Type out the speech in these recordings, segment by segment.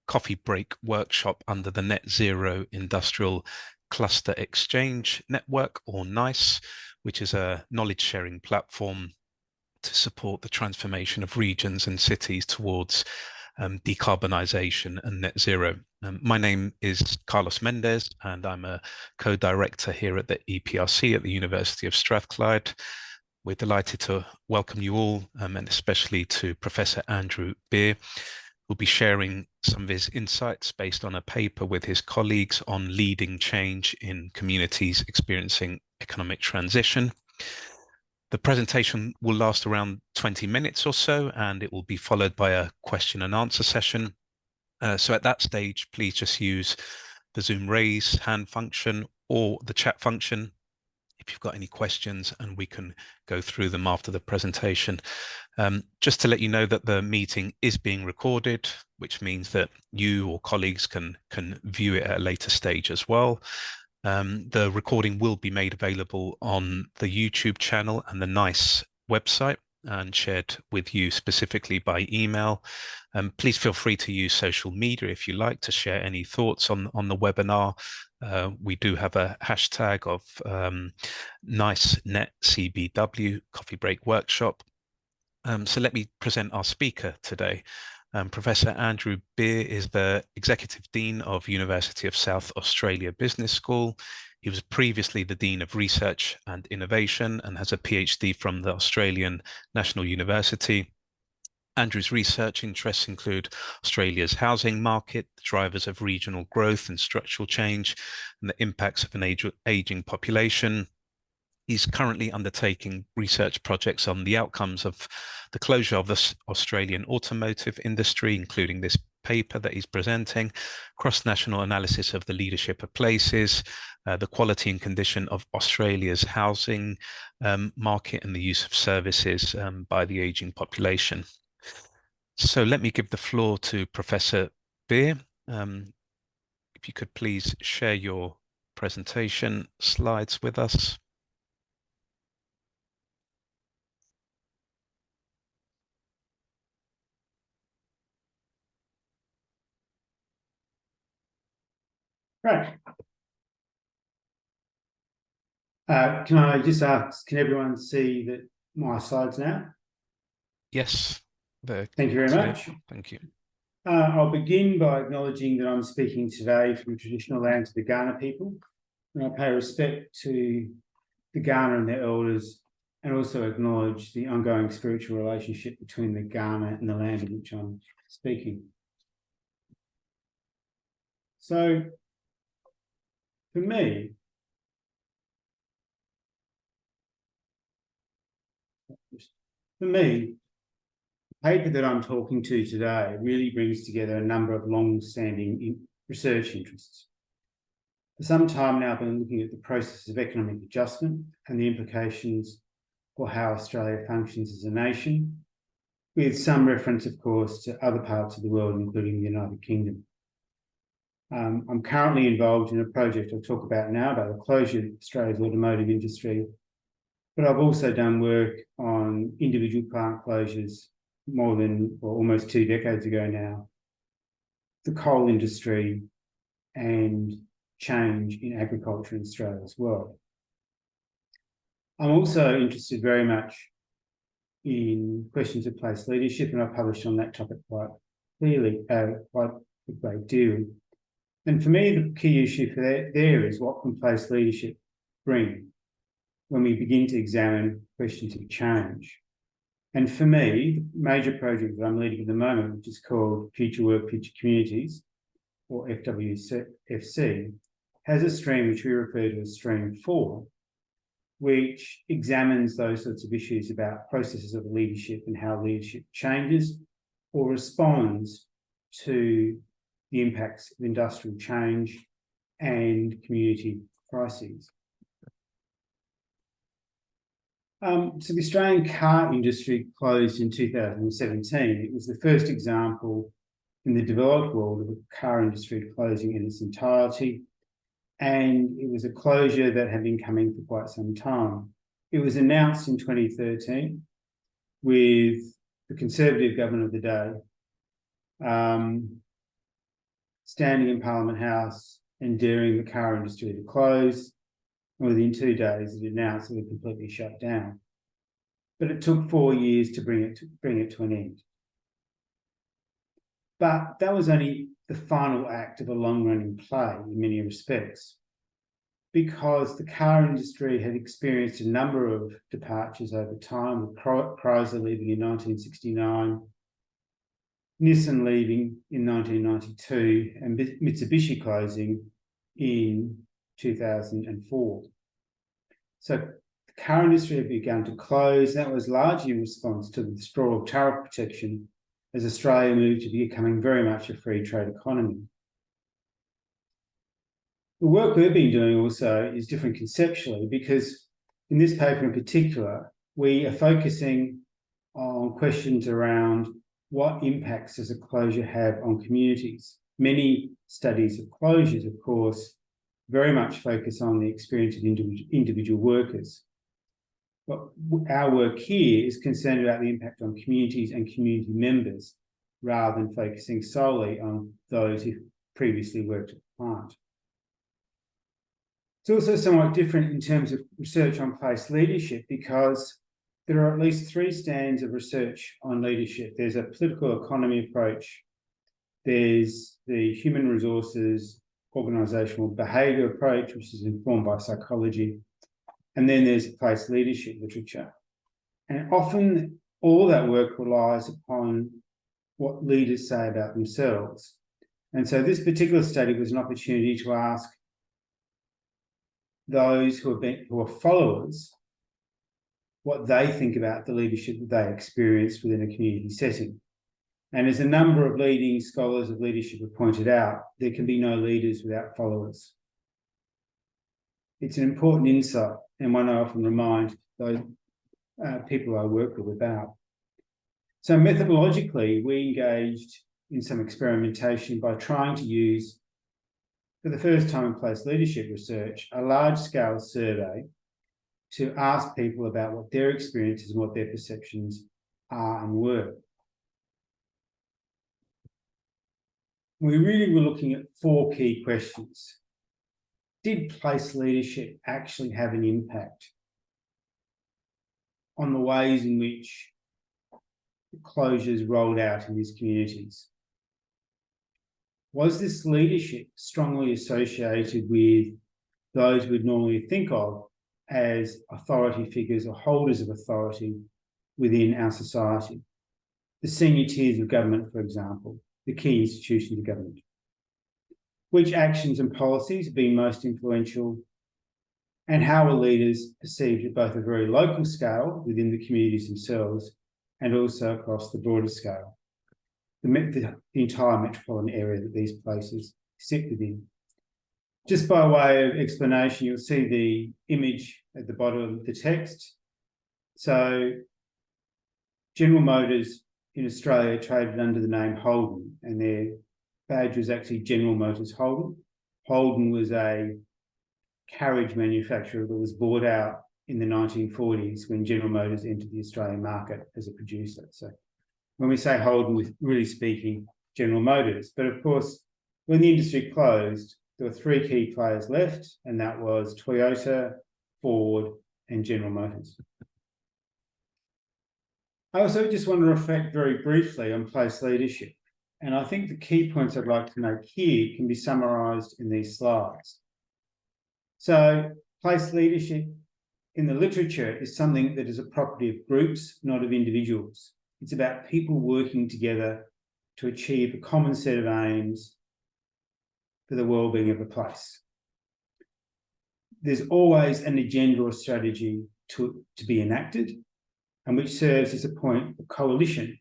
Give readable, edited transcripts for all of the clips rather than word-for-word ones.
coffee break workshop under the Net Zero Industrial Cluster Exchange Network, or NICE, which is a knowledge sharing platform to support the transformation of regions and cities towards decarbonisation and net zero. My name is Carlos Mendez, and I'm a co-director here at the EPRC at the University of Strathclyde. We're delighted to welcome you all, and especially to Professor Andrew Beer, who'll be sharing some of his insights based on a paper with his colleagues on leading change in communities experiencing economic transition. The presentation will last around 20 minutes or so, and it will be followed by a question and answer session. So at that stage, please just use the Zoom raise hand function or the chat function if you've got any questions, and we can go through them after the presentation. Just to let you know that the meeting is being recorded, which means that you or colleagues can view it at a later stage as well. The recording will be made available on the YouTube channel and the NICE website and shared with you specifically by email. Please feel free to use social media if you like to share any thoughts on the webinar. We do have a hashtag of NICE/NetCBW Coffee Break Workshop. So let me present our speaker today. Professor Andrew Beer is the Executive Dean of University of South Australia Business School. He was previously the Dean of Research and Innovation and has a PhD from the Australian National University. Andrew's research interests include Australia's housing market, the drivers of regional growth and structural change, and the impacts of an aging population. He's currently undertaking research projects on the outcomes of the closure of the Australian automotive industry, including this paper that he's presenting, cross-national analysis of the leadership of places, the quality and condition of Australia's housing market, and the use of services by the aging population. So let me give the floor to Professor Beer. If you could please share your presentation slides with us. Right. Can I just ask, can everyone see my slides now? Yes. Thank you very much. Thank you. I'll begin by acknowledging that I'm speaking today from the traditional lands of the Kaurna people, and I pay respect to the Kaurna and their elders, and also acknowledge the ongoing spiritual relationship between the Kaurna and the land in which I'm speaking. So, for me, the paper that I'm talking to today really brings together a number of long-standing research interests. For some time now, I've been looking at the process of economic adjustment and the implications for how Australia functions as a nation, with some reference, of course, to other parts of the world, including the United Kingdom. I'm currently involved in a project I'll talk about now about the closure of Australia's automotive industry, but I've also done work on individual plant closures almost 2 decades ago now, the coal industry, and change in agriculture in Australia as well. I'm also interested very much in questions of place leadership, and I've published on that topic quite a great deal. And for me, the key issue there is what can place leadership bring when we begin to examine questions of change. And for me, the major project that I'm leading at the moment, which is called Future Work, Future Communities, or FWFC, has a stream which we refer to as Stream 4, which examines those sorts of issues about processes of leadership and how leadership changes or responds to the impacts of industrial change and community crises. So the Australian car industry closed in 2017. It was the first example in the developed world of a car industry closing in its entirety, and it was a closure that had been coming for quite some time. It was announced in 2013 with the Conservative government of the day standing in Parliament House and daring the car industry to close. And within 2 days, it announced it would completely shut down. But it took 4 years to bring it to an end. But that was only the final act of a long-running play in many respects, because the car industry had experienced a number of departures over time, with Chrysler leaving in 1969, Nissan leaving in 1992, and Mitsubishi closing in 2004. So the car industry had begun to close. That was largely in response to the withdrawal of tariff protection as Australia moved to becoming very much a free trade economy. The work we've been doing also is different conceptually, because in this paper in particular, we are focusing on questions around what impacts does a closure have on communities. Many studies of closures, of course, very much focus on the experience of individual workers. But our work here is concerned about the impact on communities and community members, rather than focusing solely on those who previously worked at the plant. It's also somewhat different in terms of research on place leadership, because there are at least 3 strands of research on leadership. There's a political economy approach, there's the human resources organisational behaviour approach, which is informed by psychology, and then there's place leadership literature. And often all that work relies upon what leaders say about themselves. And so this particular study was an opportunity to ask those who are followers what they think about the leadership that they experienced within a community setting. And as a number of leading scholars of leadership have pointed out, there can be no leaders without followers. It's an important insight, and one I often remind those people I work with about. So methodologically, we engaged in some experimentation by trying to use, for the first time in place leadership research, a large-scale survey to ask people about what their experiences and what their perceptions are and were. We really were looking at 4 key questions. Did place leadership actually have an impact on the ways in which closures rolled out in these communities? Was this leadership strongly associated with those we'd normally think of as authority figures or holders of authority within our society? The senior tiers of government, for example, the key institutions of government. Which actions and policies have been most influential, and how are leaders perceived at both a very local scale within the communities themselves and also across the broader scale, the entire metropolitan area that these places sit within. Just by way of explanation, you'll see the image at the bottom of the text. So General Motors in Australia traded under the name Holden, and their badge was actually General Motors Holden. Holden was a carriage manufacturer that was bought out in the 1940s when General Motors entered the Australian market as a producer. So when we say Holden, we're really speaking General Motors. But of course, when the industry closed, there were 3 key players left, and that was Toyota, Ford, and General Motors. I also just want to reflect very briefly on place leadership. And I think the key points I'd like to make here can be summarised in these slides. So place leadership in the literature is something that is a property of groups, not of individuals. It's about people working together to achieve a common set of aims for the well-being of a place. There's always an agenda or strategy to be enacted, and which serves as a point of coalition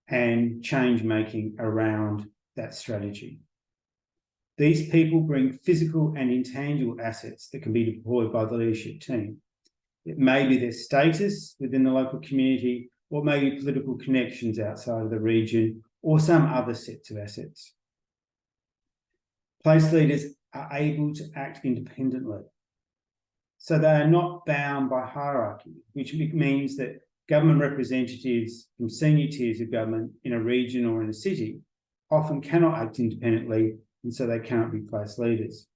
and change-making around that strategy. These people bring physical and intangible assets that can be deployed by the leadership team. It may be their status within the local community, or maybe political connections outside of the region, or some other sets of assets. Place leaders are able to act independently. So they are not bound by hierarchy, which means that government representatives from senior tiers of government in a region or in a city often cannot act independently, and so they cannot be place leaders.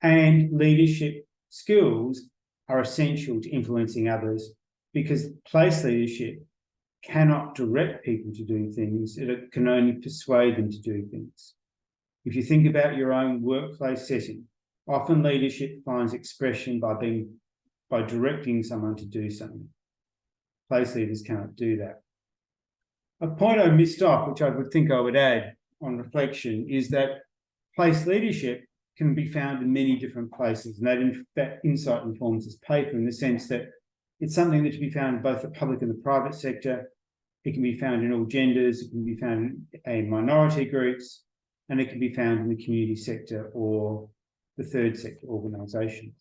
And leadership skills are essential to influencing others, because place leadership cannot direct people to do things, it can only persuade them to do things. If you think about your own workplace setting, often leadership finds expression by directing someone to do something. Place leaders cannot do that. A point I missed off, which I would think I would add on reflection, is that place leadership can be found in many different places, and that insight informs this paper in the sense that it's something that can be found in both the public and the private sector. It can be found in all genders, it can be found in minority groups, and it can be found in the community sector or the third sector organisations.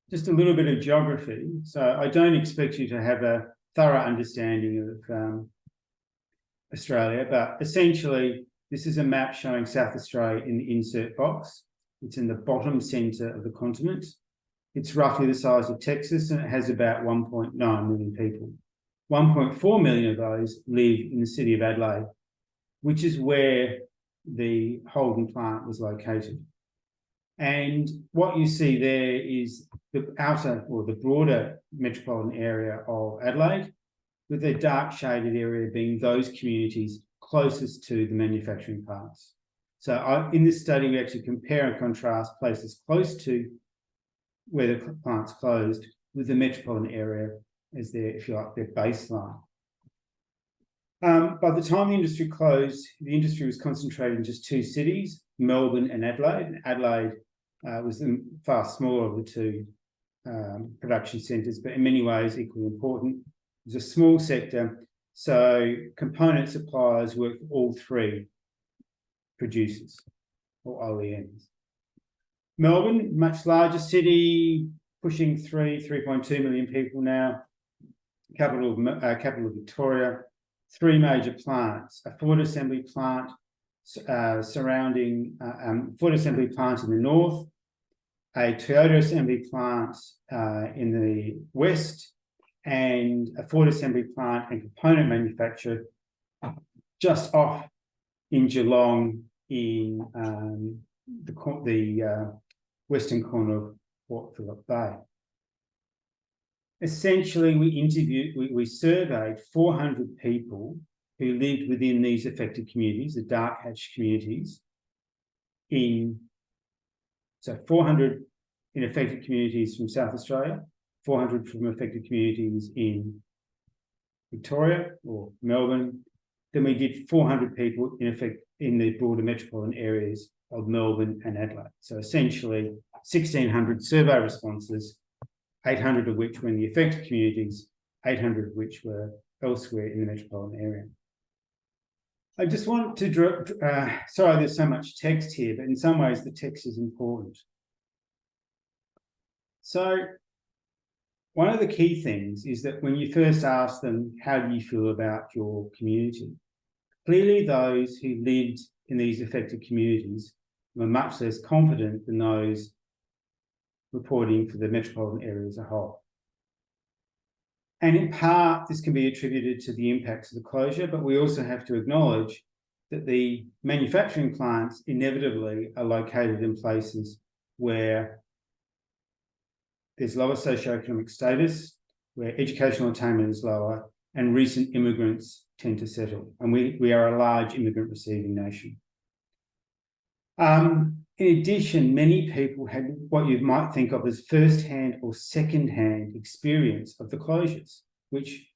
Just a little bit of geography. So I don't expect you to have a thorough understanding of Australia, but essentially this is a map showing South Australia in the insert box. It's in the bottom centre of the continent. It's roughly the size of Texas, and it has about 1.9 million people. 1.4 million of those live in the city of Adelaide, which is where the Holden plant was located. And what you see there is the outer or the broader metropolitan area of Adelaide, with the dark shaded area being those communities closest to the manufacturing plants. So in this study, we actually compare and contrast places close to where the plants closed with the metropolitan area as their, if you like, their baseline. By the time the industry closed, the industry was concentrated in just two cities, Melbourne and Adelaide. Adelaide was the far smaller of the two production centres, but in many ways equally important. It was a small sector, so component suppliers worked for all three producers or OEMs. Melbourne, much larger city, pushing 3.2 million people now, capital of Victoria. Three major plants: a Ford assembly plant surrounding Ford assembly plant in the north, a Toyota assembly plant in the west, and a Ford assembly plant and component manufacturer just off in Geelong in the western corner of Port Phillip Bay. Essentially, we surveyed 400 people who lived within these affected communities, the dark hatched communities, so 400 in affected communities from South Australia, 400 from affected communities in Victoria or Melbourne. Then we did 400 people in the broader metropolitan areas of Melbourne and Adelaide. So essentially 1,600 survey responses, 800 of which were in the affected communities, 800 of which were elsewhere in the metropolitan area. I just want to sorry, there's so much text here, but in some ways the text is important. So one of the key things is that when you first ask them, how do you feel about your community? Clearly those who lived in these affected communities were much less confident than those reporting for the metropolitan area as a whole. And in part, this can be attributed to the impacts of the closure, but we also have to acknowledge that the manufacturing plants inevitably are located in places where there's lower socioeconomic status, where educational attainment is lower, and recent immigrants tend to settle. And we are a large immigrant receiving nation. In addition, many people had what you might think of as first-hand or second-hand experience of the closures, which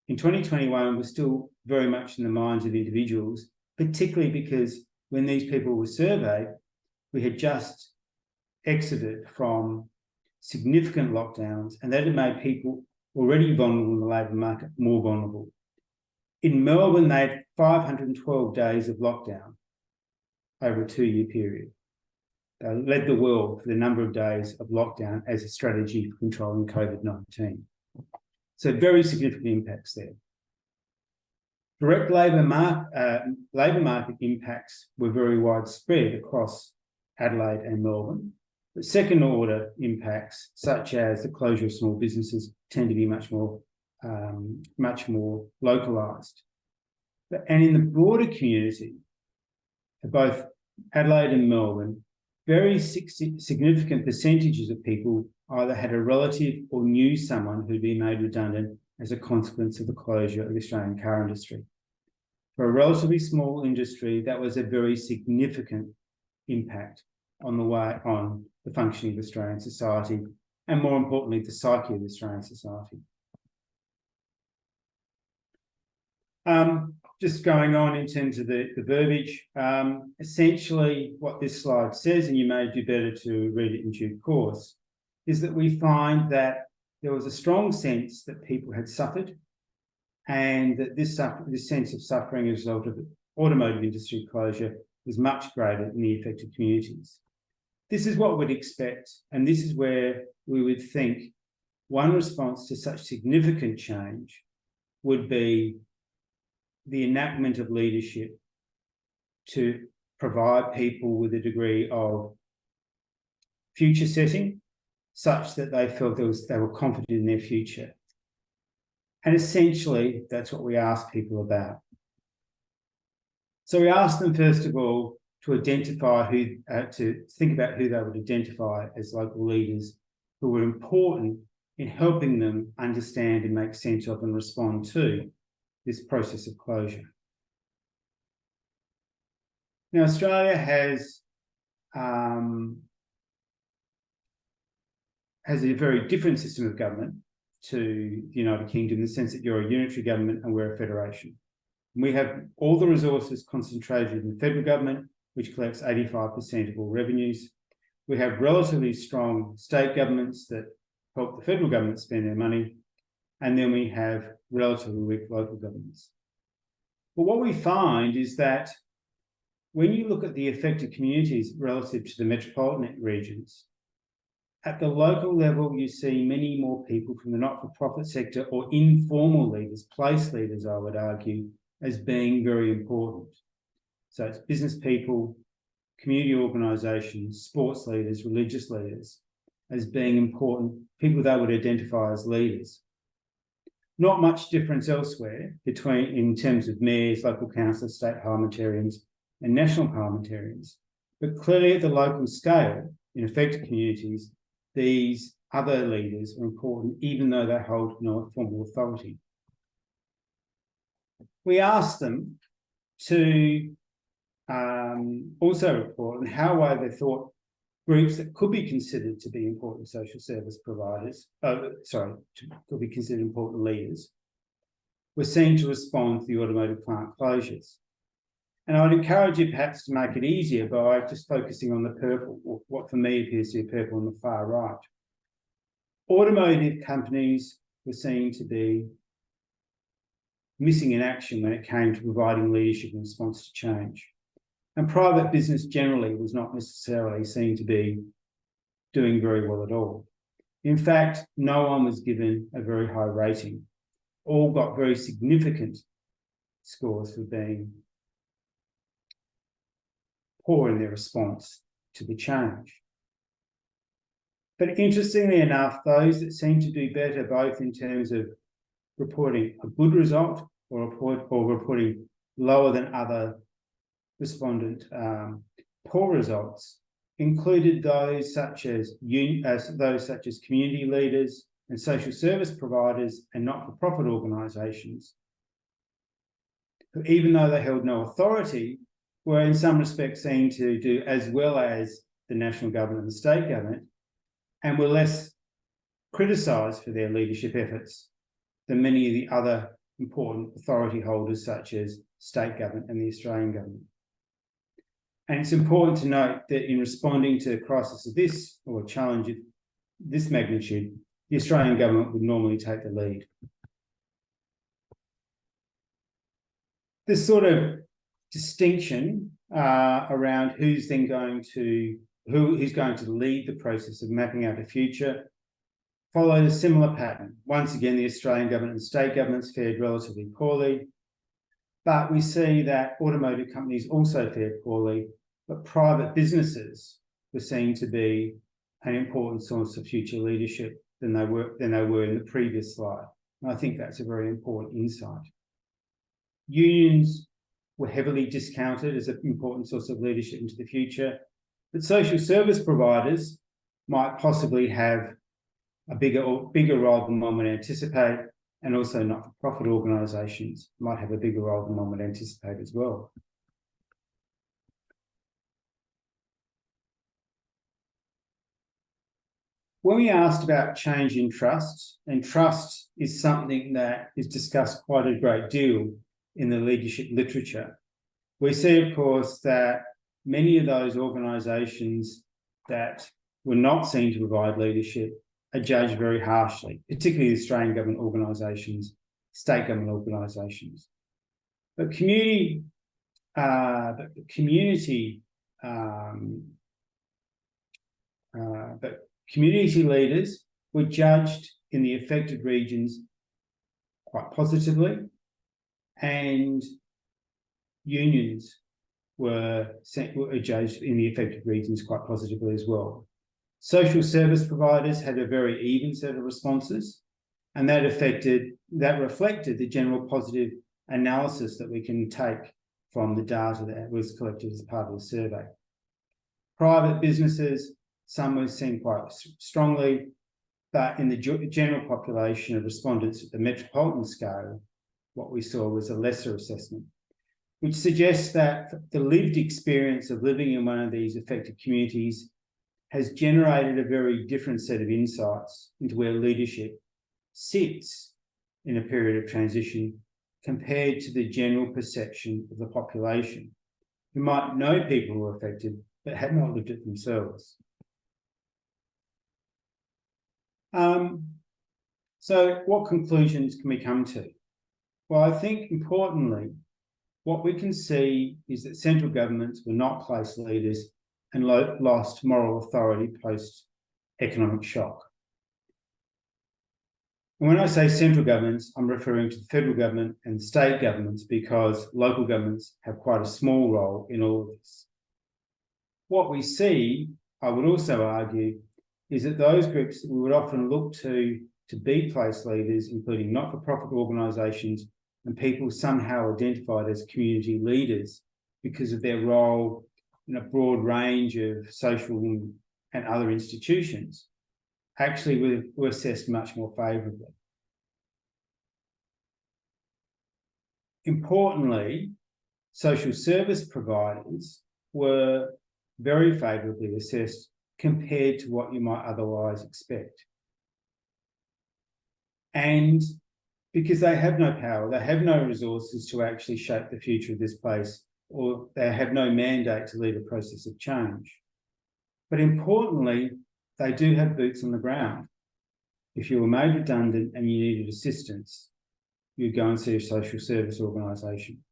in 2021 was still very much in the minds of individuals, particularly because when these people were surveyed, we had just exited from significant lockdowns, and that had made people already vulnerable in the labour market more vulnerable. In Melbourne, they had 512 days of lockdown over a 2-year period. They led the world for the number of days of lockdown as a strategy for controlling COVID-19. So very significant impacts there. Direct labour market impacts were very widespread across Adelaide and Melbourne. But second order impacts, such as the closure of small businesses, tend to be much more localised. And in the broader community, for both Adelaide and Melbourne, very significant percentages of people either had a relative or knew someone who'd been made redundant as a consequence of the closure of the Australian car industry. For a relatively small industry, that was a very significant impact on the functioning of Australian society, and more importantly, the psyche of Australian society. Just going on in terms of the verbiage, essentially what this slide says, and you may do better to read it in due course, is that we find that there was a strong sense that people had suffered, and that this sense of suffering as a result of the automotive industry closure was much greater in the affected communities. This is what we'd expect, and this is where we would think one response to such significant change would be the enactment of leadership to provide people with a degree of future setting such that they felt they were confident in their future. And essentially, that's what we ask people about. So we asked them, first of all, to identify to think about who they would identify as local leaders who were important in helping them understand and make sense of and respond to this process of closure. Now, Australia has a very different system of government to the United Kingdom in the sense that you're a unitary government and we're a federation. We have all the resources concentrated in the federal government, which collects 85% of all revenues. We have relatively strong state governments that help the federal government spend their money. And then we have relatively weak local governments. But what we find is that when you look at the affected communities relative to the metropolitan regions, at the local level, you see many more people from the not-for-profit sector or informal leaders, place leaders, I would argue, as being very important. So it's business people, community organisations, sports leaders, religious leaders, as being important, people they would identify as leaders. Not much difference elsewhere in terms of mayors, local councillors, state parliamentarians, and national parliamentarians. But clearly at the local scale, in affected communities, these other leaders are important, even though they hold no formal authority. We asked them to also report on how well they thought groups that could be considered to be important social service providers, could be considered important leaders, were seen to respond to the automotive plant closures. And I would encourage you perhaps to make it easier by just focusing on the purple, or what for me appears to be purple on the far right. Automotive companies were seen to be missing in action when it came to providing leadership in response to change. And private business generally was not necessarily seen to be doing very well at all. In fact, no one was given a very high rating. All got very significant scores for being poor in their response to the change. But interestingly enough, those that seem to do better, both in terms of reporting a good result or reporting lower than other respondent poor results, included those such as community leaders and social service providers and not-for-profit organisations, who, even though they held no authority, were in some respects seen to do as well as the national government and the state government, and were less criticised for their leadership efforts than many of the other important authority holders such as state government and the Australian government. And it's important to note that in responding to a crisis of this, or a challenge of this magnitude, the Australian government would normally take the lead. This sort of distinction around who's going to lead the process of mapping out the future followed a similar pattern. Once again, the Australian government and state governments fared relatively poorly, but we see that automotive companies also fared poorly, but private businesses were seen to be an important source of future leadership than they were in the previous slide. And I think that's a very important insight. Unions were heavily discounted as an important source of leadership into the future, but social service providers might possibly have a bigger role than one would anticipate, and also not-for-profit organisations might have a bigger role than one would anticipate as well. When we asked about change in trust, and trust is something that is discussed quite a great deal in the leadership literature, we see, of course, that many of those organisations that were not seen to provide leadership are judged very harshly, particularly Australian government organisations, state government organisations. But community leaders were judged in the affected regions quite positively, and unions were judged in the affected regions quite positively as well. Social service providers had a very even set of responses, and that reflected the general positive analysis that we can take from the data that was collected as part of the survey. Private businesses, some were seen quite strongly, but in the general population of respondents at the metropolitan scale, what we saw was a lesser assessment, which suggests that the lived experience of living in one of these affected communities has generated a very different set of insights into where leadership sits in a period of transition compared to the general perception of the population, who might know people who are affected but had not lived it themselves. So what conclusions can we come to? Well, I think importantly, what we can see is that central governments were not place leaders and lost moral authority post-economic shock. And when I say central governments, I'm referring to the federal government and state governments, because local governments have quite a small role in all of this. What we see, I would also argue, is that those groups that we would often look to be place leaders, including not-for-profit organisations and people somehow identified as community leaders because of their role in a broad range of social and other institutions, actually were assessed much more favourably. Importantly, social service providers were very favourably assessed compared to what you might otherwise expect. And because they have no power, they have no resources to actually shape the future of this place, or they have no mandate to lead a process of change. But importantly, they do have boots on the ground. If you were made redundant and you needed assistance, you'd go and see a social service organisation.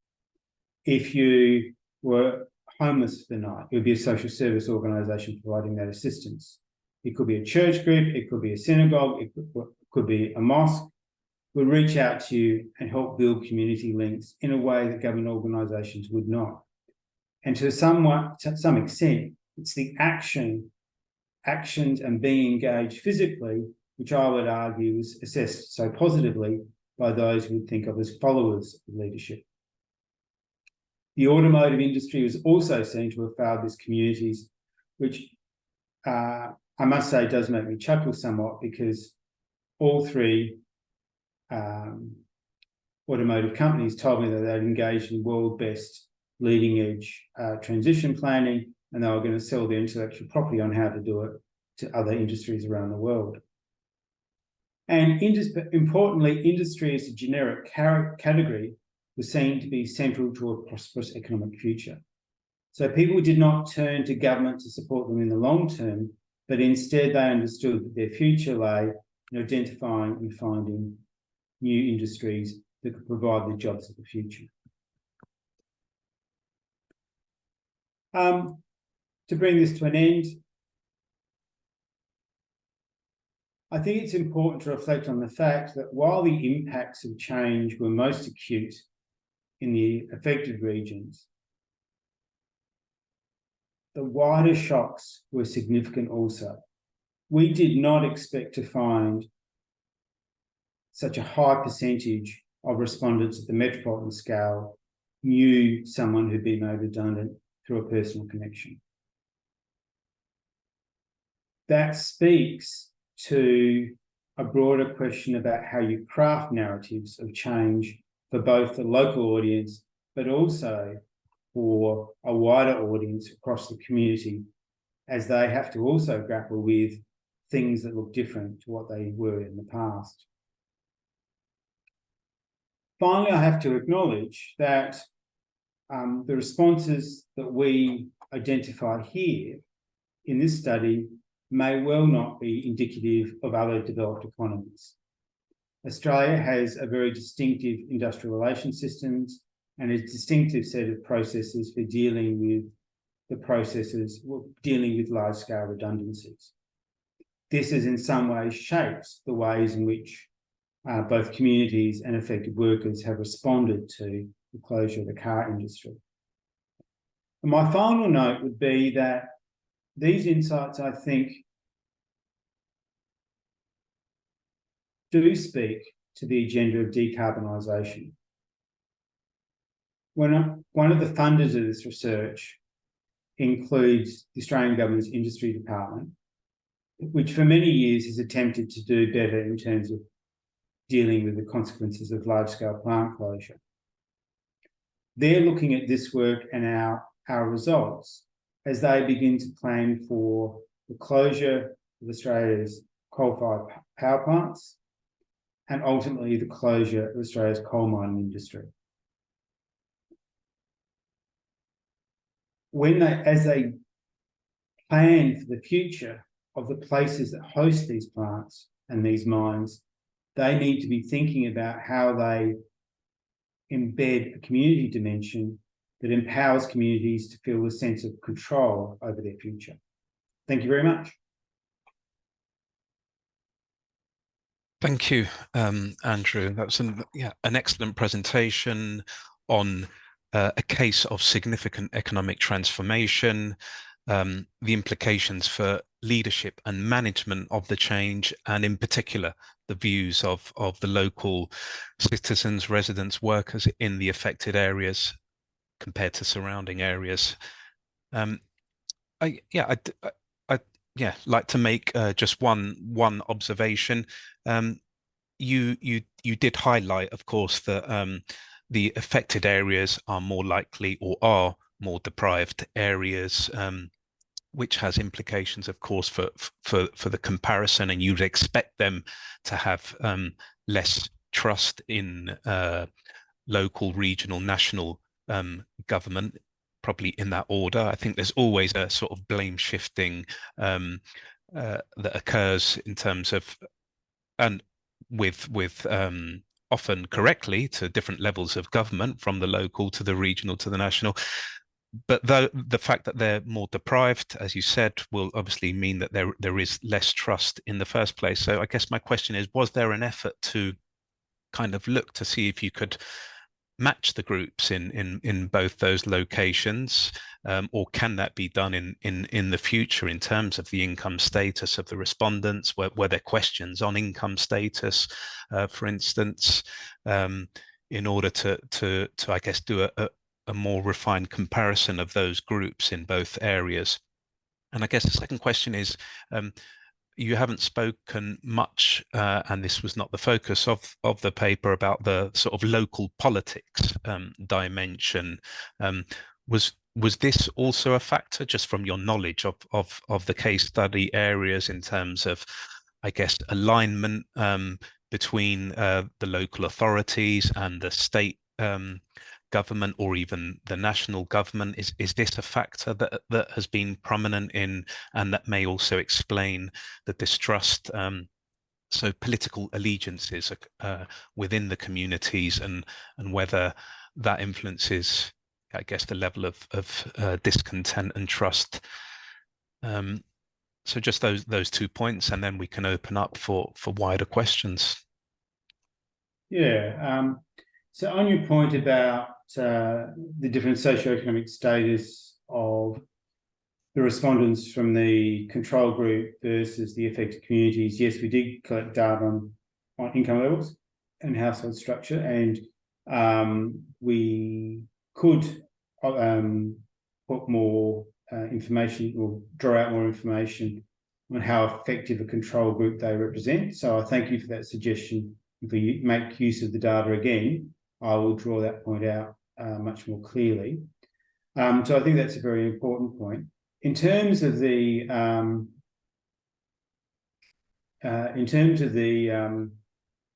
If you were homeless for the night, it would be a social service organisation providing that assistance. It could be a church group, it could be a synagogue, it could be a mosque. Would reach out to you and help build community links in a way that government organisations would not. And to some extent, it's the actions and being engaged physically, which I would argue is assessed so positively by those who would think of as followers of leadership. The automotive industry was also seen to have failed these communities, which I must say does make me chuckle somewhat, because all three automotive companies told me that they'd engaged in world best leading edge transition planning, and they were going to sell their intellectual property on how to do it to other industries around the world. And importantly, industry as a generic category was seen to be central to a prosperous economic future. So people did not turn to government to support them in the long term, but instead they understood that their future lay in identifying and finding new industries that could provide the jobs of the future. To bring this to an end, I think it's important to reflect on the fact that while the impacts of change were most acute in the affected regions, the wider shocks were significant also. We did not expect to find such a high percentage of respondents at the metropolitan scale knew someone who'd been made redundant through a personal connection. That speaks to a broader question about how you craft narratives of change for both the local audience, but also for a wider audience across the community, as they have to also grapple with things that look different to what they were in the past. Finally, I have to acknowledge that the responses that we identify here in this study may well not be indicative of other developed economies. Australia has a very distinctive industrial relations systems and a distinctive set of processes for dealing with large-scale redundancies. This has in some ways shaped the ways in which both communities and affected workers have responded to the closure of the car industry. And my final note would be that these insights, I think, do speak to the agenda of decarbonisation. One of the funders of this research includes the Australian Government's Industry Department, which for many years has attempted to do better in terms of dealing with the consequences of large-scale plant closure. They're looking at this work and our results as they begin to plan for the closure of Australia's coal-fired power plants and ultimately the closure of Australia's coal mining industry. As they plan for the future of the places that host these plants and these mines, they need to be thinking about how they embed a community dimension that empowers communities to feel a sense of control over their future. Thank you very much. Thank you, Andrew. That was an excellent presentation on a case of significant economic transformation, the implications for leadership and management of the change, and in particular, the views of the local citizens, residents, workers in the affected areas compared to surrounding areas. I'd like to make just one observation. You did highlight, of course, that the affected areas are more likely or are more deprived areas, which has implications, of course, for the comparison, and you'd expect them to have less trust in local, regional, national government, probably in that order. I think there's always a sort of blame shifting that occurs in terms of, and with often correctly, to different levels of government, from the local to the regional to the national. But the fact that they're more deprived, as you said, will obviously mean that there is less trust in the first place. So I guess my question is, was there an effort to kind of look to see if you could match the groups in both those locations, or can that be done in the future in terms of the income status of the respondents? Were there questions on income status, for instance, in order to I guess do a more refined comparison of those groups in both areas? And I guess the second question is, you haven't spoken much, and this was not the focus of the paper, about the sort of local politics dimension. Was this also a factor, just from your knowledge of the case study areas, in terms of, I guess, alignment between the local authorities and the state government, or even the national government? Is this a factor that has been prominent in, and that may also explain the distrust? So political allegiances within the communities, and whether that influences, I guess, the level of discontent and trust. So just those 2 points, and then we can open up for wider questions. Yeah. So on your point about the different socioeconomic status of the respondents from the control group versus the affected communities, yes, we did collect data on income levels. and household structure, and we could put more information or draw out more information on how effective a control group they represent. So I thank you for that suggestion. If we make use of the data again, I will draw that point out much more clearly. So I think that's a very important point. In terms of the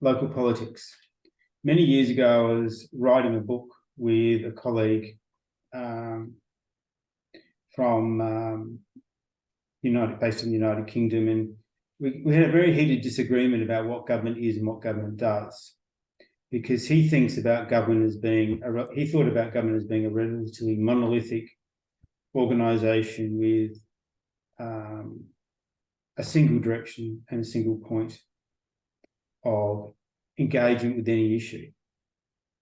local politics, many years ago I was writing a book with a colleague from based in the United Kingdom, and we had a very heated disagreement about what government is and what government does, because he thinks about government as being he thought about government as being a relatively monolithic organisation with a single direction and a single point of engagement with any issue.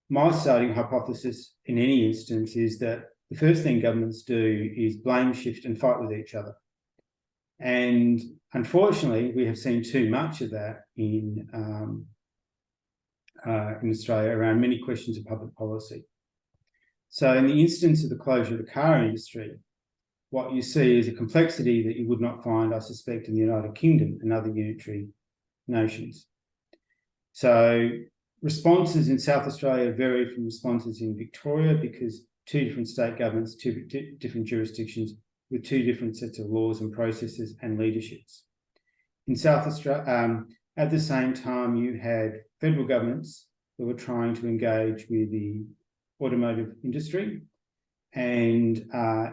My starting hypothesis in any instance is that the first thing governments do is blame shift and fight with each other. And unfortunately, we have seen too much of that in Australia around many questions of public policy. So in the instance of the closure of the car industry, what you see is a complexity that you would not find, I suspect, in the United Kingdom and other unitary nations. So responses in South Australia vary from responses in Victoria, because two different state governments, two different jurisdictions with two different sets of laws and processes and leaderships. In South Australia, at the same time, you had federal governments that were trying to engage with the automotive industry. And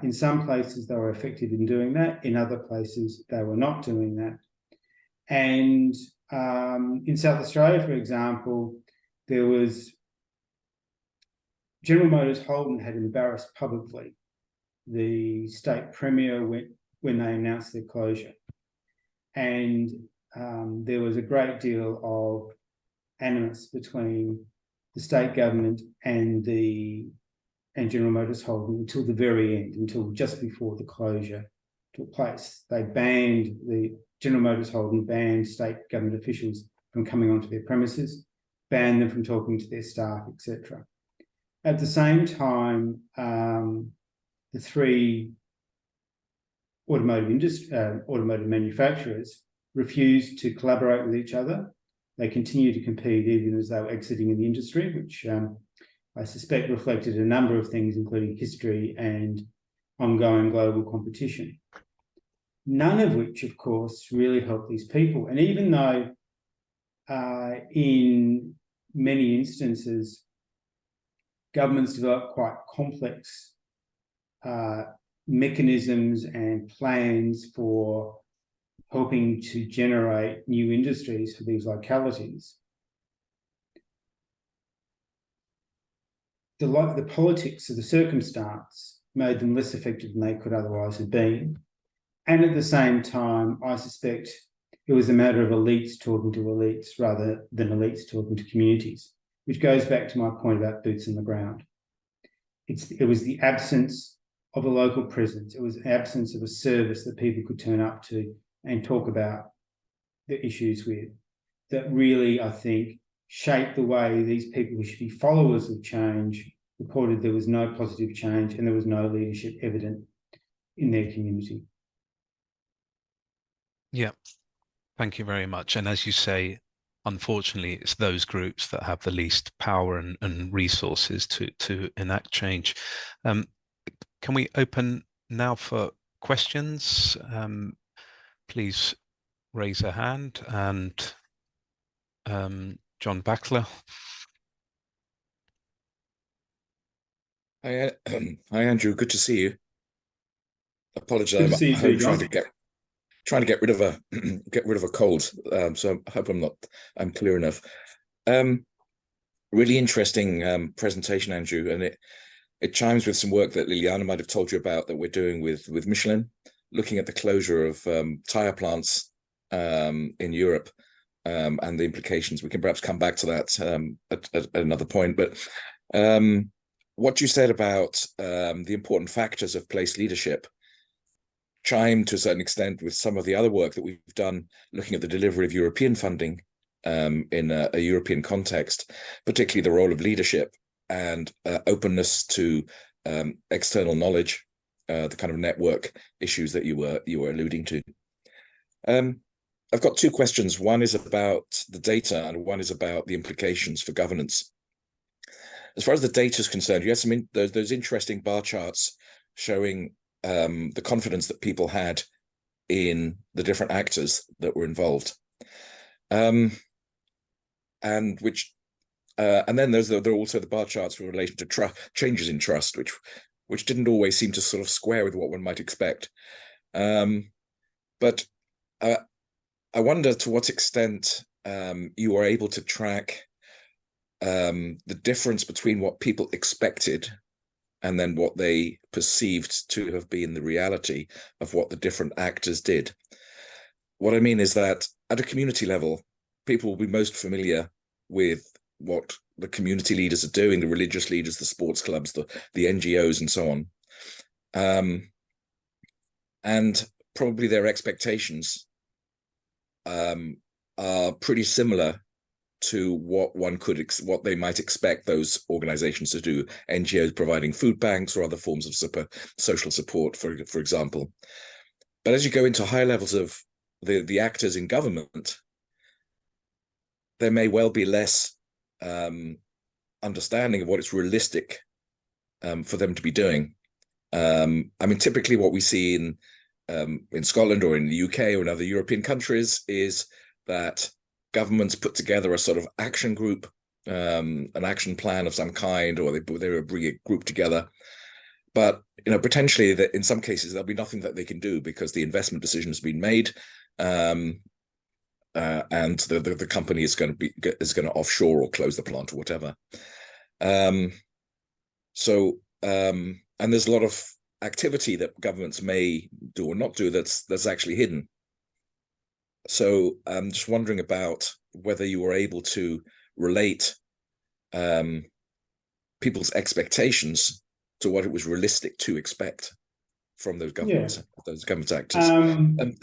in some places, they were effective in doing that. In other places, they were not doing that. And in South Australia, for example, there was General Motors Holden had embarrassed publicly the state premier when they announced their closure. And there was a great deal of animus between the state government and General Motors Holden until the very end, until just before the closure took place. General Motors Holden banned state government officials from coming onto their premises, banned them from talking to their staff, etc. At the same time, the three automotive manufacturers refused to collaborate with each other. They continued to compete even as they were exiting in the industry, which I suspect reflected a number of things, including history and ongoing global competition. None of which, of course, really helped these people. And even though in many instances, governments develop quite complex mechanisms and plans for helping to generate new industries for these localities, the politics of the circumstance made them less effective than they could otherwise have been. And at the same time, I suspect it was a matter of elites talking to elites rather than elites talking to communities, which goes back to my point about boots on the ground. It was the absence of a local presence. It was the absence of a service that people could turn up to and talk about the issues with that really, I think, shaped the way these people who should be followers of change reported there was no positive change and there was no leadership evident in their community. Yeah, thank you very much. And as you say, unfortunately, it's those groups that have the least power and resources to enact change. Can we open now for questions? Please raise a hand. And John Backler. Hi, Andrew. Good to see you. Apologise. Good to see you too, John. Trying to get rid of a cold. So I hope I'm clear enough. Really interesting presentation, Andrew, and it chimes with some work that Liliana might have told you about that we're doing with Michelin, looking at the closure of tyre plants in Europe and the implications. We can perhaps come back to that at another point. But what you said about the important factors of place leadership chime to a certain extent with some of the other work that we've done looking at the delivery of European funding in a European context, particularly the role of leadership and openness to external knowledge, the kind of network issues that you were alluding to. I've got two questions. One is about the data, and one is about the implications for governance. As far as the data is concerned, you had some those interesting bar charts showing the confidence that people had in the different actors that were involved, and then there are also the bar charts in relation to changes in trust, which didn't always seem to sort of square with what one might expect. But I wonder to what extent you were able to track the difference between what people expected and then what they perceived to have been the reality of what the different actors did. What I mean is that at a community level, people will be most familiar with what the community leaders are doing, the religious leaders, the sports clubs, the NGOs, and so on. And probably their expectations are pretty similar to what what they might expect those organizations to do. NGOs providing food banks or other forms of social support, for example. But as you go into high levels of the actors in government, there may well be less understanding of what is realistic for them to be doing. I mean, typically what we see in Scotland or in the UK or in other European countries is that governments put together a sort of action group, an action plan of some kind, or they bring a group together. But potentially that in some cases there'll be nothing that they can do because the investment decision has been made, and the company is going to offshore or close the plant or whatever. And there's a lot of activity that governments may do or not do that's actually hidden. So I'm just wondering about whether you were able to relate people's expectations to what it was realistic to expect from those government actors.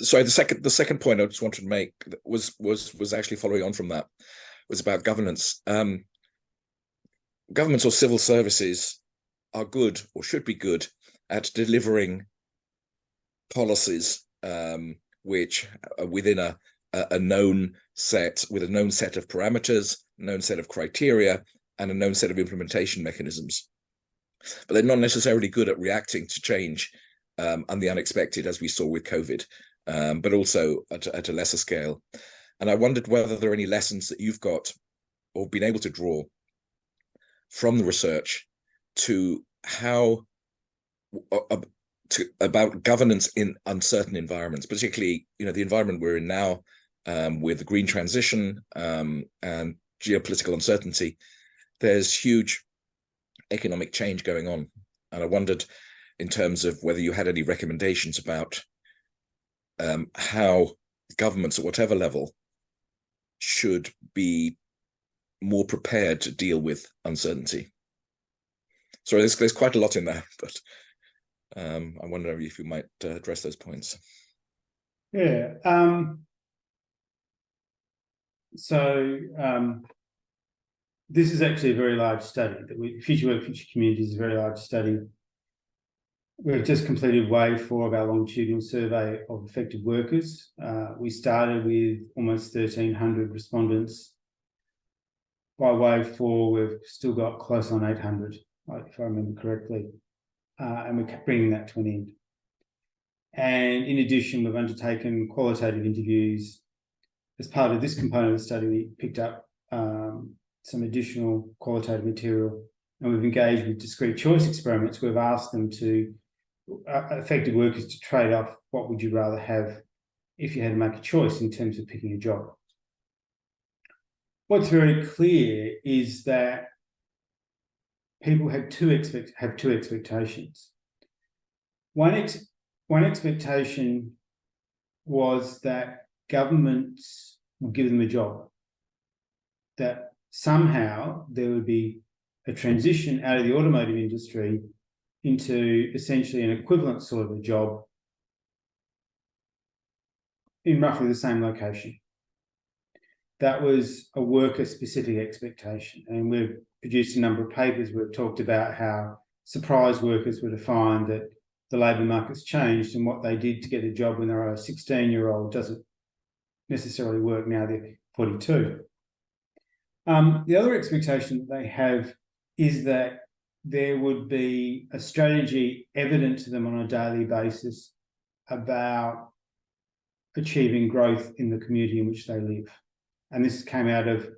Sorry, the second point I just wanted to make was actually following on from that, was about governance. Governments or civil services are good or should be good at delivering policies which are within a known set, with a known set of parameters, known set of criteria, and a known set of implementation mechanisms. But they're not necessarily good at reacting to change and the unexpected, as we saw with COVID, but also at a lesser scale. And I wondered whether there are any lessons that you've got or been able to draw from the research to how about governance in uncertain environments, particularly the environment we're in now, with the green transition and geopolitical uncertainty. There's huge economic change going on, and I wondered in terms of whether you had any recommendations about how governments at whatever level should be more prepared to deal with uncertainty. So there's quite a lot in there, but I wonder if you might address those points. Yeah. This is actually a very large study. Future Work, Future Communities is a very large study. We've just completed wave 4 of our longitudinal survey of affected workers. We started with almost 1,300 respondents. By wave 4, we've still got close on 800, if I remember correctly. And we're bringing that to an end. And in addition, we've undertaken qualitative interviews. As part of this component of the study, we picked up some additional qualitative material, and we've engaged with discrete choice experiments. We've asked them affected workers to trade off what would you rather have if you had to make a choice in terms of picking a job. What's very clear is that people have two expectations. One expectation was that governments would give them a job, that somehow there would be a transition out of the automotive industry into essentially an equivalent sort of a job in roughly the same location. that was a worker-specific expectation. And we've produced a number of papers where we've talked about how surprise workers were to find that the labour market's changed, and what they did to get a job when they were a 16-year-old doesn't necessarily work now they're 42. The other expectation that they have is that there would be a strategy evident to them on a daily basis about achieving growth in the community in which they live. And this came out of,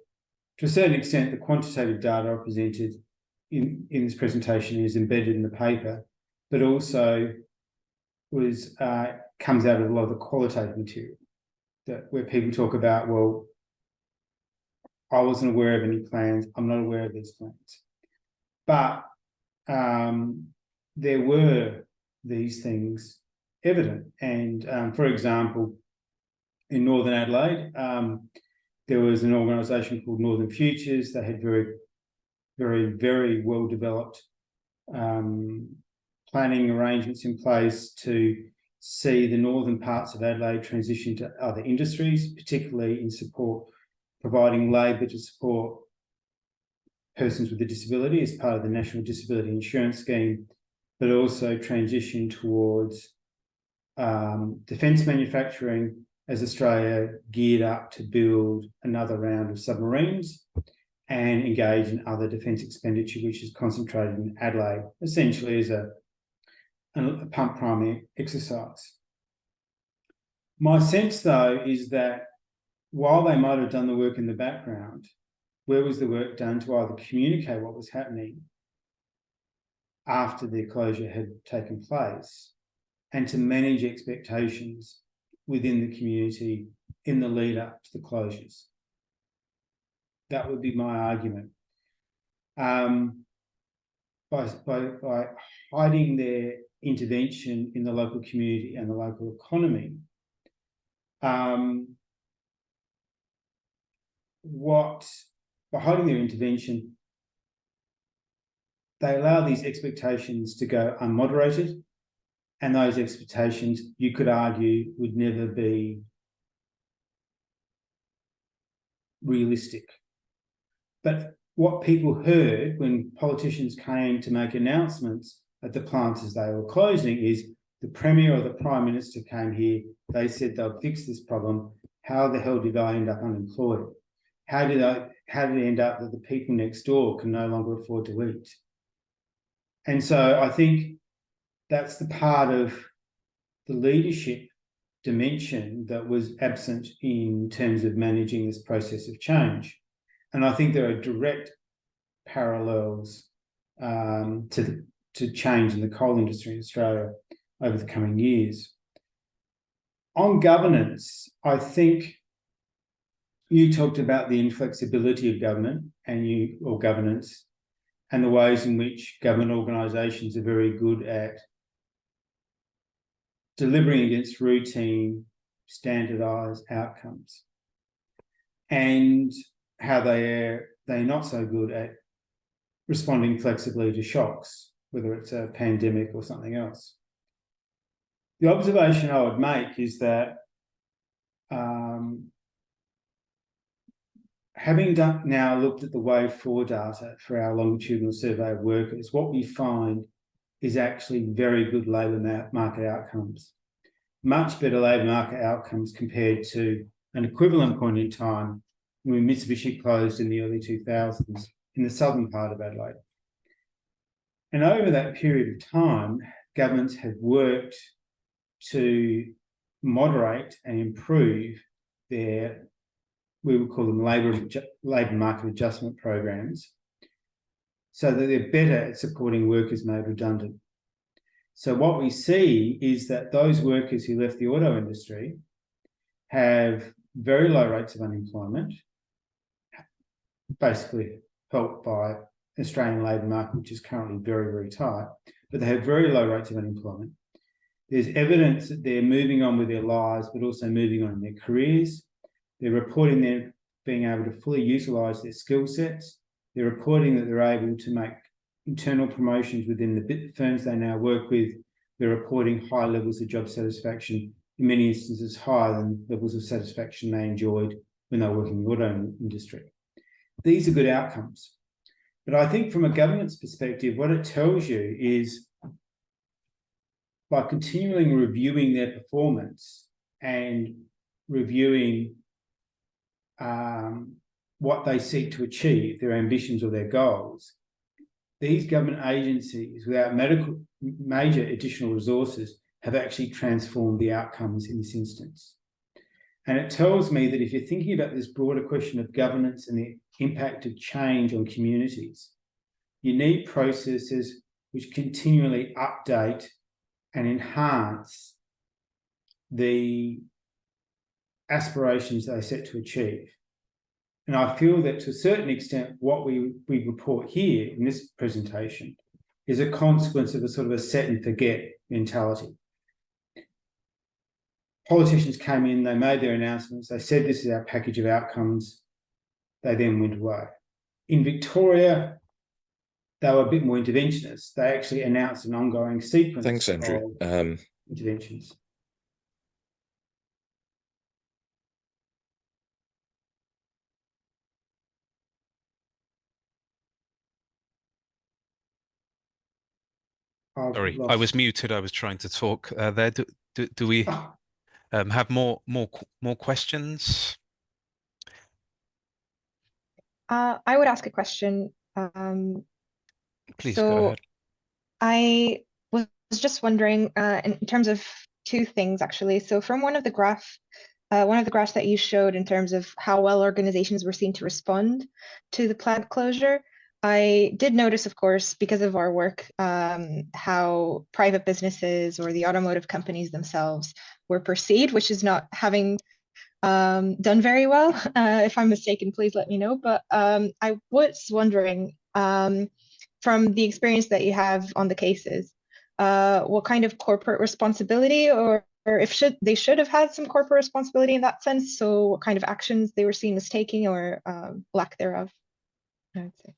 to a certain extent, the quantitative data I presented in this presentation is embedded in the paper, but also comes out of a lot of the qualitative material where people talk about, well, I wasn't aware of any plans, I'm not aware of these plans. But there were these things evident. And for example, in Northern Adelaide, there was an organisation called Northern Futures. They had very, very, very well developed planning arrangements in place to see the northern parts of Adelaide transition to other industries, particularly in providing labour to support persons with a disability as part of the National Disability Insurance Scheme, but also transition towards defence manufacturing as Australia geared up to build another round of submarines and engage in other defence expenditure, which is concentrated in Adelaide, essentially as a pump priming exercise. My sense, though, is that while they might have done the work in the background, where was the work done to either communicate what was happening after the closure had taken place and to manage expectations within the community in the lead up to the closures? That would be my argument. By hiding their intervention in the local community and the local economy, by hiding their intervention, they allow these expectations to go unmoderated, and those expectations, you could argue, would never be realistic. But what people heard when politicians came to make announcements at the plants as they were closing is the Premier or the Prime Minister came here, they said they'll fix this problem. How the hell did I end up unemployed? How did it end up that the people next door can no longer afford to eat? And so I think that's the part of the leadership dimension that was absent in terms of managing this process of change. And I think there are direct parallels to change in the coal industry in Australia over the coming years. On governance, I think you talked about the inflexibility of government or governance and the ways in which government organisations are very good at delivering against routine, standardised outcomes, and how they're not so good at responding flexibly to shocks, whether it's a pandemic or something else. The observation I would make is that having now looked at the Wave 4 data for our longitudinal survey of workers, what we find is actually very good labour market outcomes, much better labour market outcomes compared to an equivalent point in time when Mitsubishi closed in the early 2000s in the southern part of Adelaide. And over that period of time, governments have worked to moderate and improve their, we would call them labour market adjustment programs, so that they're better at supporting workers made redundant. So what we see is that those workers who left the auto industry have very low rates of unemployment, basically helped by the Australian labour market, which is currently very, very tight, but they have very low rates of unemployment. There's evidence that they're moving on with their lives, but also moving on in their careers. They're reporting they're being able to fully utilise their skill sets. They're reporting that they're able to make internal promotions within the firms they now work with. They're reporting high levels of job satisfaction, in many instances higher than levels of satisfaction they enjoyed when they were working in the auto industry. These are good outcomes. But I think from a governance perspective, what it tells you is by continually reviewing their performance and reviewing what they seek to achieve, their ambitions or their goals, these government agencies, without major additional resources, have actually transformed the outcomes in this instance. And it tells me that if you're thinking about this broader question of governance and the impact of change on communities, you need processes which continually update and enhance the aspirations they set to achieve. And I feel that to a certain extent, what we report here in this presentation is a consequence of a sort of a set and forget mentality. Politicians came in, they made their announcements, they said this is our package of outcomes, they then went away. In Victoria, they were a bit more interventionist. They actually announced an ongoing sequence Thanks, Andrew. of interventions. Sorry, I was muted. I was trying to talk there. Do we have more questions? I would ask a question. Please go ahead. I was just wondering, in terms of two things actually. So from one of the graphs that you showed in terms of how well organizations were seen to respond to the plant closure, I did notice, of course, because of our work, how private businesses or the automotive companies themselves were perceived, which is not having done very well. If I'm mistaken, please let me know. But I was wondering, from the experience that you have on the cases, what kind of corporate responsibility, or if they should have had some corporate responsibility in that sense, so what kind of actions they were seen as taking, or lack thereof, I would say.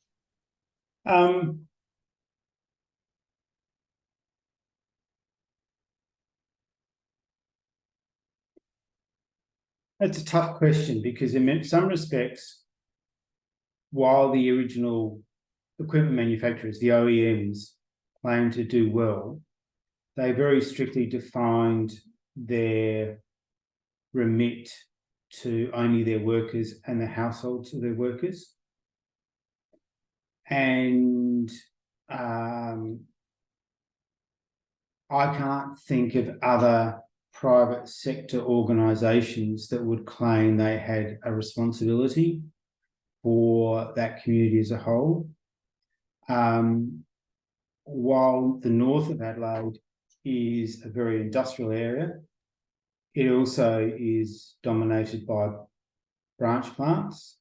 That's a tough question, because in some respects, while the original equipment manufacturers, the OEMs, claim to do well, they very strictly defined their remit to only their workers and the households of their workers. And I can't think of other private sector organisations that would claim they had a responsibility for that community as a whole. While the north of Adelaide is a very industrial area, it also is dominated by branch plants.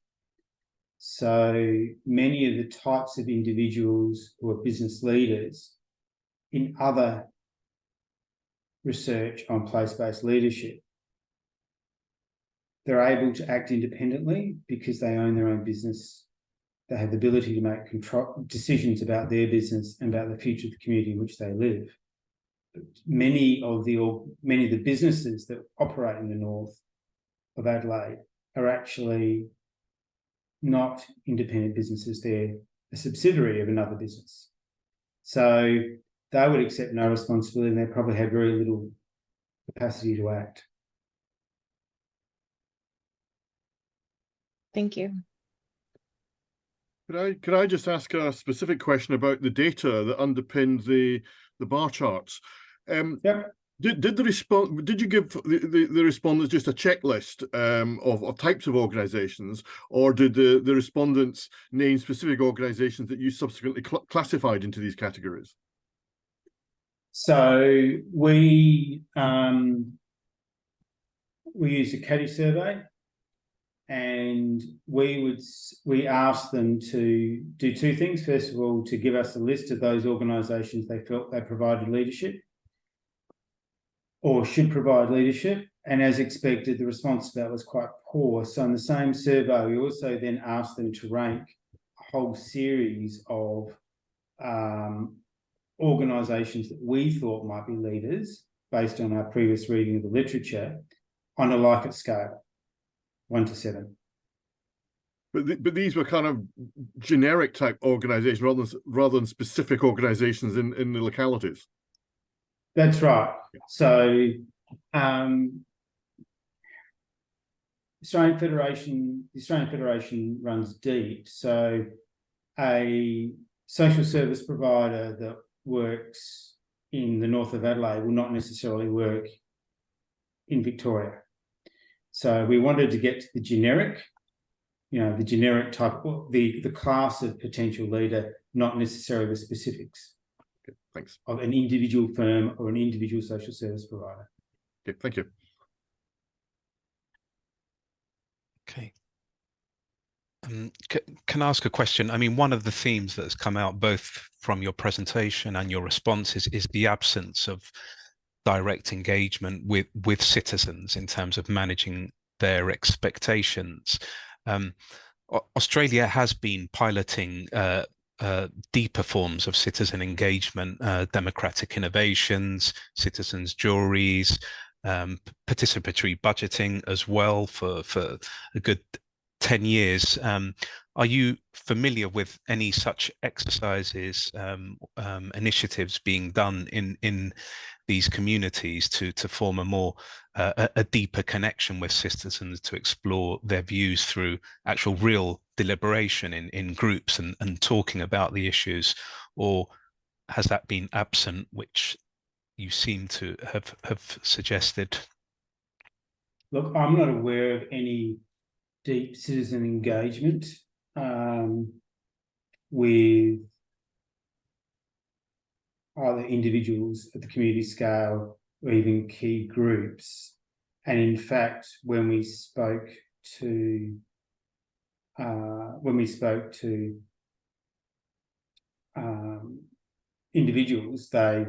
So many of the types of individuals who are business leaders in other research on place-based leadership, they're able to act independently because they own their own business. They have the ability to make decisions about their business and about the future of the community in which they live. But many of the businesses that operate in the north of Adelaide are actually not independent businesses. They're a subsidiary of another business. So they would accept no responsibility, and they probably have very little capacity to act. Thank you. Could I just ask a specific question about the data that underpinned the bar charts? Yeah. Did you give the respondents just a checklist of types of organisations, or did the respondents name specific organisations that you subsequently classified into these categories? So we used a caddy survey, and we asked them to do two things. First of all, to give us a list of those organisations they felt they provided leadership or should provide leadership. And as expected, the response to that was quite poor. So in the same survey, we also then asked them to rank a whole series of organisations that we thought might be leaders based on our previous reading of the literature on a Likert scale, 1 to 7. But these were kind of generic type organizations rather than specific organizations in the localities. That's right. So the Australian Federation runs deep. So a social service provider that works in the north of Adelaide will not necessarily work in Victoria. So we wanted to get to the generic, the generic type, the class of potential leader, not necessarily the specifics. Okay, thanks. Of an individual firm or an individual social service provider. Okay, thank you. Okay. Can I ask a question? I mean, one of the themes that has come out both from your presentation and your responses is the absence of direct engagement with citizens in terms of managing their expectations. Australia has been piloting deeper forms of citizen engagement, democratic innovations, citizens' juries, participatory budgeting as well for a good 10 years. Are you familiar with any such exercises, initiatives being done in these communities to form a more a deeper connection with citizens, to explore their views through actual real deliberation in groups and talking about the issues? Or has that been absent, which you seem to have suggested? Look, I'm not aware of any deep citizen engagement with either individuals at the community scale or even key groups. And in fact, when we spoke to individuals, they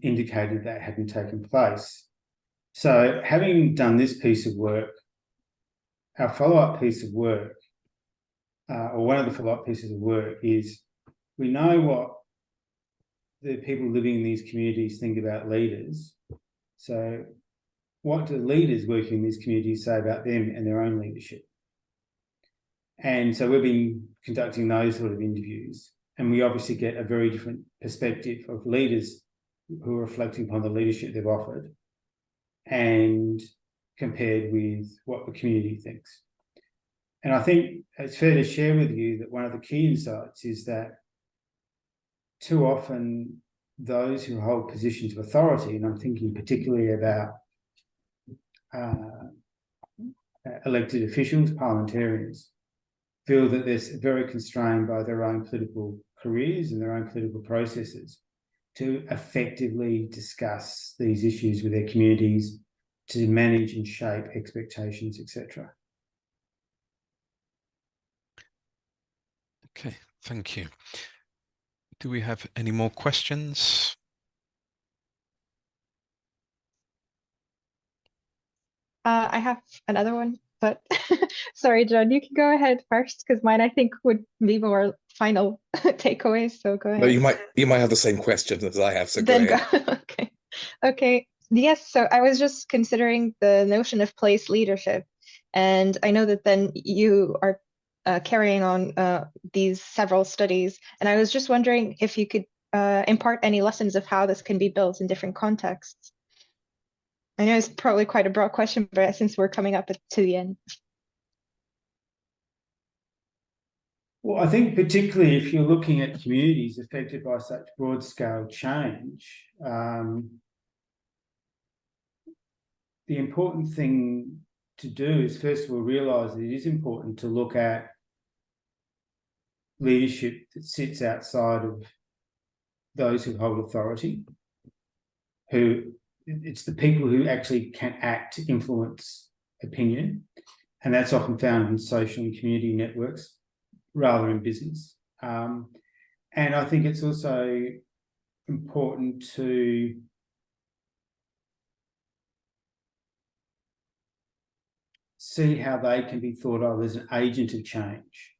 indicated that hadn't taken place. So having done this piece of work, our follow-up piece of work, or one of the follow-up pieces of work, is we know what the people living in these communities think about leaders. So what do leaders working in these communities say about them and their own leadership? And so we've been conducting those sort of interviews, and we obviously get a very different perspective of leaders who are reflecting upon the leadership they've offered and compared with what the community thinks. And I think it's fair to share with you that one of the key insights is that too often those who hold positions of authority, and I'm thinking particularly about elected officials, parliamentarians, feel that they're very constrained by their own political careers and their own political processes to effectively discuss these issues with their communities, to manage and shape expectations, etc. Okay, thank you. Do we have any more questions? I have another one, but sorry, John, you can go ahead first because mine I think would be more final takeaways. So go ahead. No, you might have the same question as I have, so Then go ahead. Okay. Yes, so I was just considering the notion of place leadership, and I know that then you are carrying on these several studies, and I was just wondering if you could impart any lessons of how this can be built in different contexts. I know it's probably quite a broad question, but since we're coming up to the end. Well, I think particularly if you're looking at communities affected by such broad-scale change, the important thing to do is, first of all, realise that it is important to look at leadership that sits outside of those who hold authority, it's the people who actually can act to influence opinion, and that's often found in social and community networks rather than business. And I think it's also important to see how they can be thought of as an agent of change.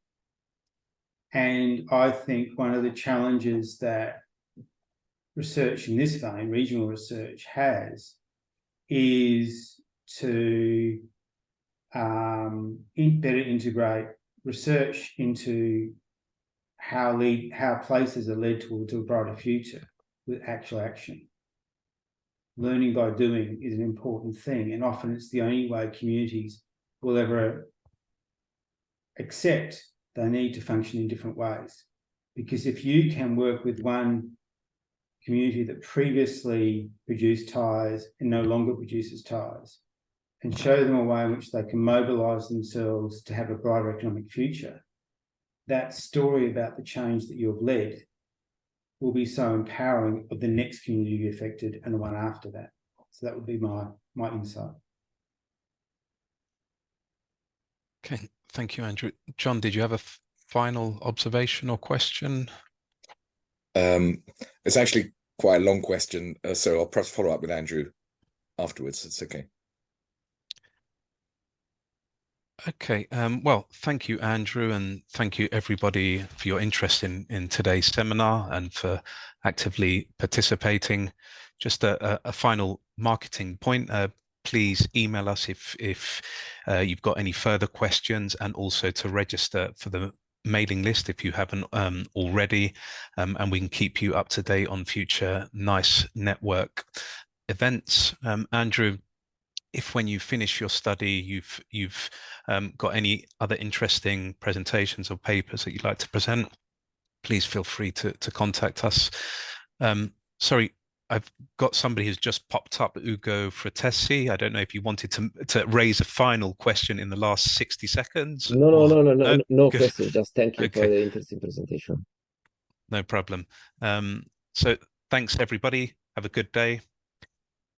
And I think one of the challenges that research in this vein, regional research, has is to better integrate research into how places are led towards a brighter future with actual action. Learning by doing is an important thing, and often it's the only way communities will ever accept they need to function in different ways. Because if you can work with one community that previously produced tyres and no longer produces tyres, and show them a way in which they can mobilise themselves to have a brighter economic future, that story about the change that you've led will be so empowering of the next community affected and the one after that. So that would be my insight. Okay, thank you, Andrew. John, did you have a final observation or question? It's actually quite a long question, so I'll perhaps follow up with Andrew afterwards. It's okay. Okay, well, thank you, Andrew, and thank you, everybody, for your interest in today's seminar and for actively participating. Just a final marketing point. Please email us if you've got any further questions, and also to register for the mailing list if you haven't already, and we can keep you up to date on future NICE network events. Andrew, if when you finish your study you've got any other interesting presentations or papers that you'd like to present, please feel free to contact us. Sorry, I've got somebody who's just popped up, Ugo Fratesi. I don't know if you wanted to raise a final question in the last 60 seconds. No question. Just thank you for Okay. the interesting presentation. No problem. So thanks, everybody. Have a good day.